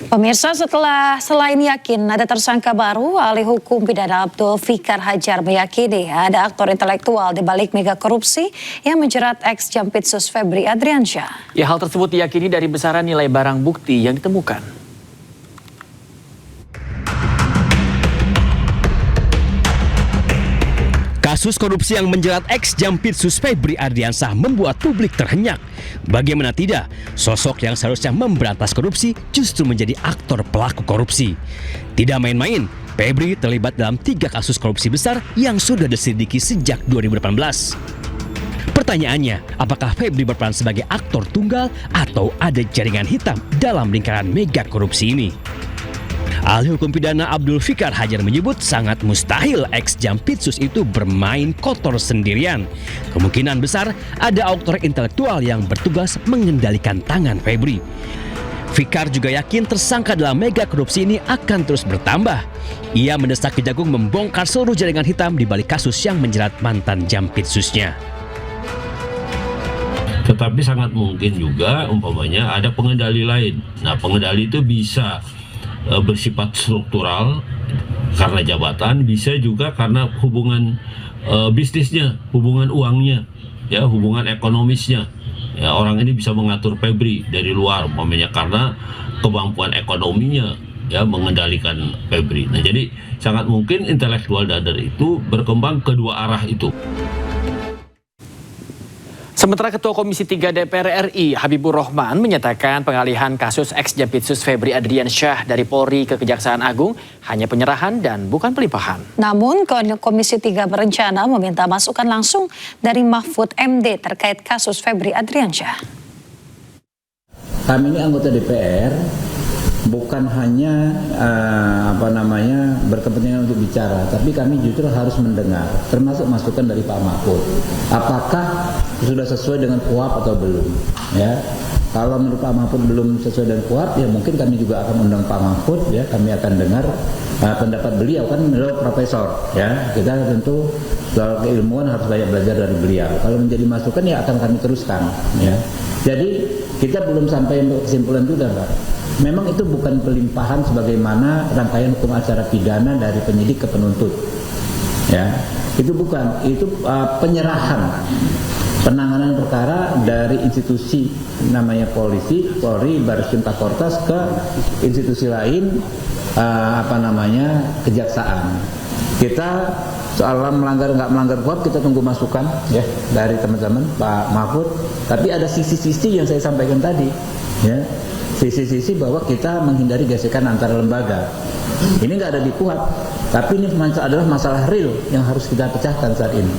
Pemirsa, selain yakin ada tersangka baru, ahli hukum pidana Abdul Fikar Hajar meyakini ada aktor intelektual di balik mega korupsi yang menjerat ex-Jampitsus Febri Adriansyah. Ya, hal tersebut diyakini dari besaran nilai barang bukti yang ditemukan. Kasus korupsi yang menjerat ex-Jampitsus Febri Adriansyah membuat publik terhenyak. Bagaimana tidak, sosok yang seharusnya memberantas korupsi justru menjadi aktor pelaku korupsi. Tidak main-main, Febri terlibat dalam 3 kasus korupsi besar yang sudah diselidiki sejak 2018. Pertanyaannya, apakah Febri berperan sebagai aktor tunggal atau ada jaringan hitam dalam lingkaran mega korupsi ini? Ahli hukum pidana Abdul Fikar Hajar menyebut sangat mustahil ex-Jampitsus itu bermain kotor sendirian. Kemungkinan besar ada aktor intelektual yang bertugas mengendalikan tangan Febri. Fikar juga yakin tersangka dalam mega korupsi ini akan terus bertambah. Ia mendesak Kejagung membongkar seluruh jaringan hitam di balik kasus yang menjerat mantan Jampitsusnya. Tetapi sangat mungkin juga umpamanya ada pengendali lain. Nah, pengendali itu bisa bersifat struktural karena jabatan, bisa juga karena hubungan bisnisnya, hubungan uangnya, ya, hubungan ekonomisnya. Ya, orang ini bisa mengatur Febri dari luar umpamanya karena kemampuan ekonominya, ya, mengendalikan Febri. Nah, jadi sangat mungkin intelektual dadar itu berkembang kedua arah itu. Sementara Ketua Komisi 3 DPR RI Habibur Rahman menyatakan pengalihan kasus ex-Jampitsus Febri Adriansyah dari Polri ke Kejaksaan Agung hanya penyerahan dan bukan pelimpahan. Namun Komisi 3 berencana meminta masukan langsung dari Mahfud MD terkait kasus Febri Adriansyah. Kami ini anggota DPR bukan hanya berkepentingan untuk bicara, tapi kami justru harus mendengar, termasuk masukan dari Pak Mahfud. Apakah sudah sesuai dengan KUHP atau belum? Ya, kalau menurut Pak Mahfud belum sesuai dengan KUHP, ya mungkin kami juga akan undang Pak Mahfud. Ya, kami akan dengar pendapat beliau, kan beliau profesor. Ya, kita tentu soal keilmuan harus banyak belajar dari beliau. Kalau menjadi masukan ya akan kami teruskan. Ya, jadi kita belum sampai kesimpulan juga, Pak. Memang itu bukan pelimpahan sebagaimana rangkaian hukum acara pidana dari penyidik ke penuntut. Ya, itu bukan, itu penyerahan penanganan perkara dari institusi namanya polisi, Polri, Barreskrim Kortas ke institusi lain, kejaksaan. Kita soal melanggar nggak melanggar KUHP kita tunggu masukan ya dari teman-teman Pak Mahfud. Tapi ada sisi-sisi yang saya sampaikan tadi, ya. Sisi-sisi bahwa kita menghindari gesekan antar lembaga. Ini nggak ada di KUHP, tapi ini adalah masalah real yang harus kita pecahkan saat ini.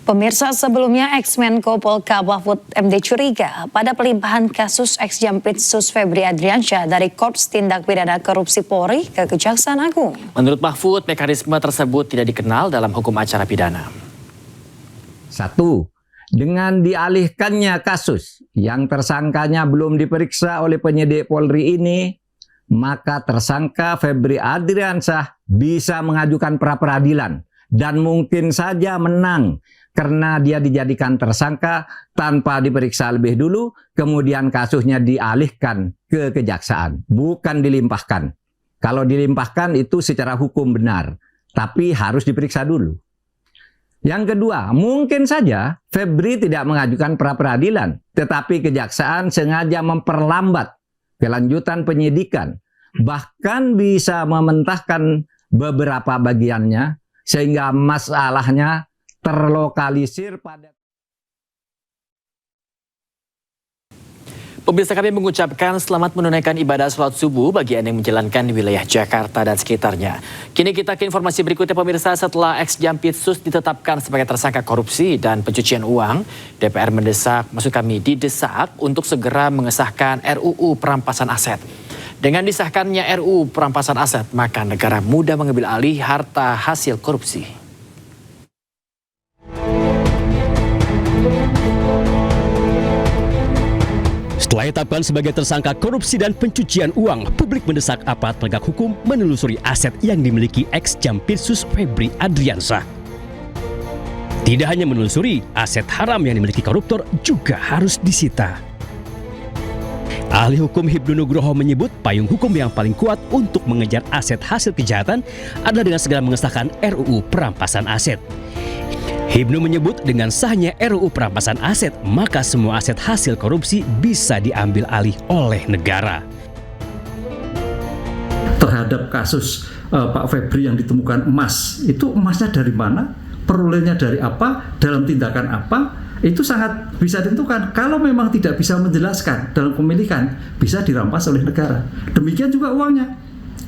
Pemirsa, sebelumnya ex-Menko Polka Mahfud MD curiga pada pelimpahan kasus ex-Jampitsus Febri Adriansyah dari Korps Tindak Pidana Korupsi Polri ke Kejaksaan Agung. Menurut Mahfud, mekanisme tersebut tidak dikenal dalam hukum acara pidana. 1. Dengan dialihkannya kasus yang tersangkanya belum diperiksa oleh penyidik Polri ini, maka tersangka Febri Adriansyah bisa mengajukan pra-peradilan dan mungkin saja menang karena dia dijadikan tersangka tanpa diperiksa lebih dulu, kemudian kasusnya dialihkan ke kejaksaan, bukan dilimpahkan. Kalau dilimpahkan itu secara hukum benar, tapi harus diperiksa dulu. Yang kedua, mungkin saja Febri tidak mengajukan pra-peradilan, tetapi kejaksaan sengaja memperlambat kelanjutan penyidikan, bahkan bisa mementahkan beberapa bagiannya, sehingga masalahnya terlokalisir pada... Pemirsa, kami mengucapkan selamat menunaikan ibadah sholat subuh bagi Anda yang menjalankan di wilayah Jakarta dan sekitarnya. Kini kita ke informasi berikutnya, pemirsa. Setelah ex-Jampitsus ditetapkan sebagai tersangka korupsi dan pencucian uang, DPR didesak untuk segera mengesahkan RUU perampasan aset. Dengan disahkannya RUU perampasan aset, maka negara mudah mengambil alih harta hasil korupsi. Setelah ditetapkan sebagai tersangka korupsi dan pencucian uang, publik mendesak aparat penegak hukum menelusuri aset yang dimiliki ex-Jampitsus Febri Adriansyah. Tidak hanya menelusuri, aset haram yang dimiliki koruptor juga harus disita. Ahli hukum Hibnu Nugroho menyebut payung hukum yang paling kuat untuk mengejar aset hasil kejahatan adalah dengan segera mengesahkan RUU perampasan aset. Hibnu menyebut dengan sahnya RUU perampasan aset, maka semua aset hasil korupsi bisa diambil alih oleh negara. Terhadap kasus Pak Febri yang ditemukan emas, itu emasnya dari mana, perolehnya dari apa, dalam tindakan apa, itu sangat bisa ditentukan. Kalau memang tidak bisa menjelaskan dalam pemilikan, bisa dirampas oleh negara. Demikian juga uangnya,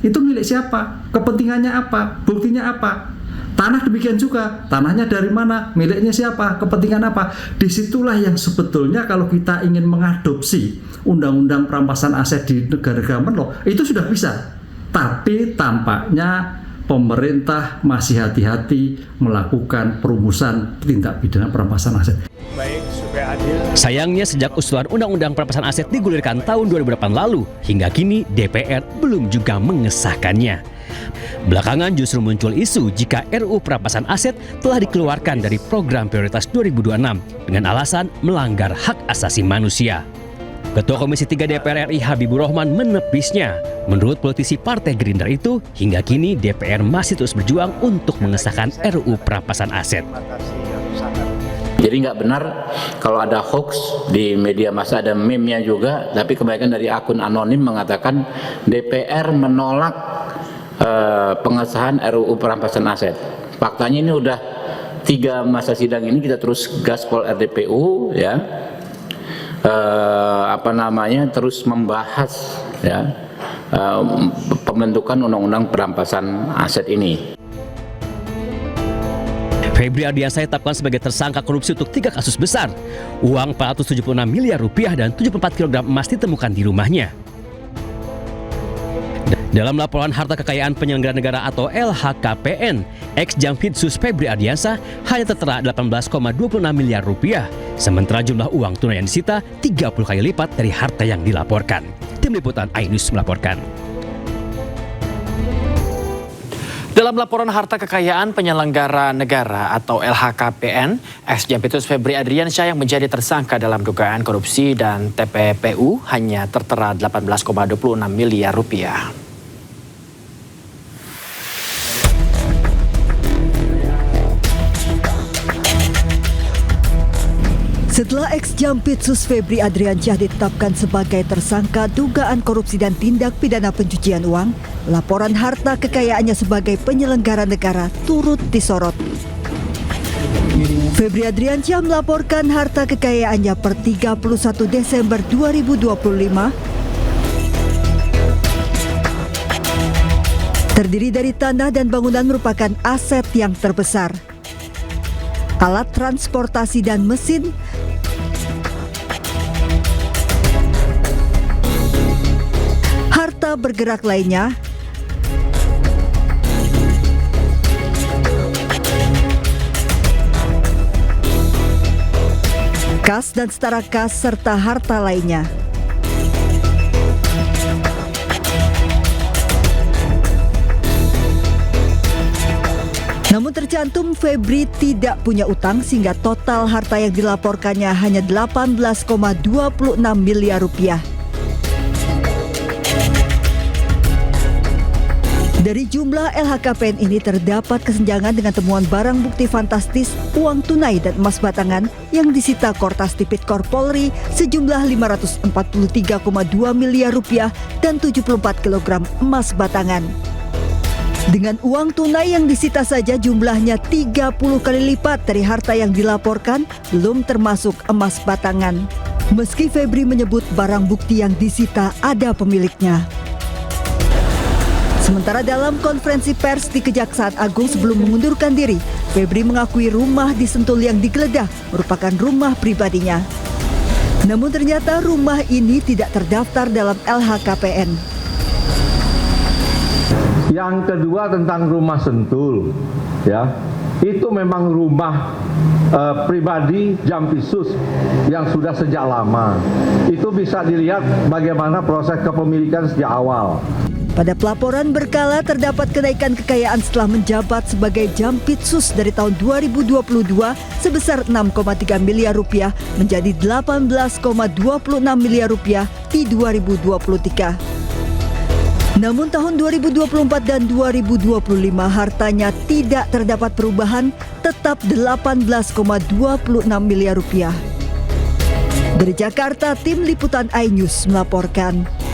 itu milik siapa, kepentingannya apa, buktinya apa. Tanah demikian juga, tanahnya dari mana, miliknya siapa, kepentingan apa. Disitulah yang sebetulnya kalau kita ingin mengadopsi undang-undang perampasan aset di negara-negara menlo, itu sudah bisa. Tapi tampaknya pemerintah masih hati-hati melakukan perumusan tindak pidana perampasan aset. Sayangnya sejak usulan Undang-Undang Perampasan Aset digulirkan tahun 2008 lalu, hingga kini DPR belum juga mengesahkannya. Belakangan justru muncul isu jika RUU Perampasan Aset telah dikeluarkan dari program prioritas 2026 dengan alasan melanggar hak asasi manusia. Ketua Komisi 3 DPR RI Habibur Rahman menepisnya. Menurut politisi Partai Gerindra itu, hingga kini DPR masih terus berjuang untuk mengesahkan RUU Perampasan Aset. Jadi nggak benar kalau ada hoax di media massa, ada meme-nya juga, tapi kebanyakan dari akun anonim mengatakan DPR menolak pengesahan RUU Perampasan Aset. Faktanya ini udah 3 masa sidang ini kita terus gaspol RDPU ya. Terus membahas ya pembentukan undang-undang perampasan aset ini. Febri Ardiansyah ditetapkan sebagai tersangka korupsi untuk 3 kasus besar. Uang 476 miliar rupiah dan 74 kg emas ditemukan di rumahnya. Dalam laporan harta kekayaan penyelenggara negara atau LHKPN, ex-Jampitsus Febri Ardiansyah hanya tertera 18,26 miliar rupiah, sementara jumlah uang tunai yang disita 30 kali lipat dari harta yang dilaporkan. Tim Liputan iNews melaporkan. Dalam laporan harta kekayaan penyelenggara negara atau LHKPN, ex-Jampitsus Febri Ardiansyah yang menjadi tersangka dalam dugaan korupsi dan TPPU hanya tertera 18,26 miliar rupiah. Setelah ex-Jampitsus Febri Ardiansyah ditetapkan sebagai tersangka dugaan korupsi dan tindak pidana pencucian uang, laporan harta kekayaannya sebagai penyelenggara negara turut disorot. Febri Ardiansyah melaporkan harta kekayaannya per 31 Desember 2025 terdiri dari tanah dan bangunan merupakan aset yang terbesar. Alat transportasi dan mesin, harta bergerak lainnya, kas dan setara kas serta harta lainnya. Namun tercantum Febri tidak punya utang sehingga total harta yang dilaporkannya hanya 18,26 miliar rupiah. Dari jumlah LHKPN ini terdapat kesenjangan dengan temuan barang bukti fantastis, uang tunai dan emas batangan yang disita Kortas Tipikor Polri sejumlah 543,2 miliar rupiah dan 74 kg emas batangan. Dengan uang tunai yang disita saja jumlahnya 30 kali lipat dari harta yang dilaporkan, belum termasuk emas batangan. Meski Febri menyebut barang bukti yang disita ada pemiliknya. Sementara dalam konferensi pers di Kejaksaan Agung sebelum mengundurkan diri, Febri mengakui rumah di Sentul yang digeledah merupakan rumah pribadinya. Namun ternyata rumah ini tidak terdaftar dalam LHKPN. Yang kedua tentang rumah Sentul, ya, itu memang rumah pribadi Jampitsus yang sudah sejak lama. Itu bisa dilihat bagaimana proses kepemilikan sejak awal. Pada pelaporan berkala terdapat kenaikan kekayaan setelah menjabat sebagai Jampitsus dari tahun 2022 sebesar 6,3 miliar rupiah menjadi 18,26 miliar rupiah di 2023. Namun tahun 2024 dan 2025 hartanya tidak terdapat perubahan, tetap 18,26 miliar rupiah. Dari Jakarta, tim liputan iNews melaporkan.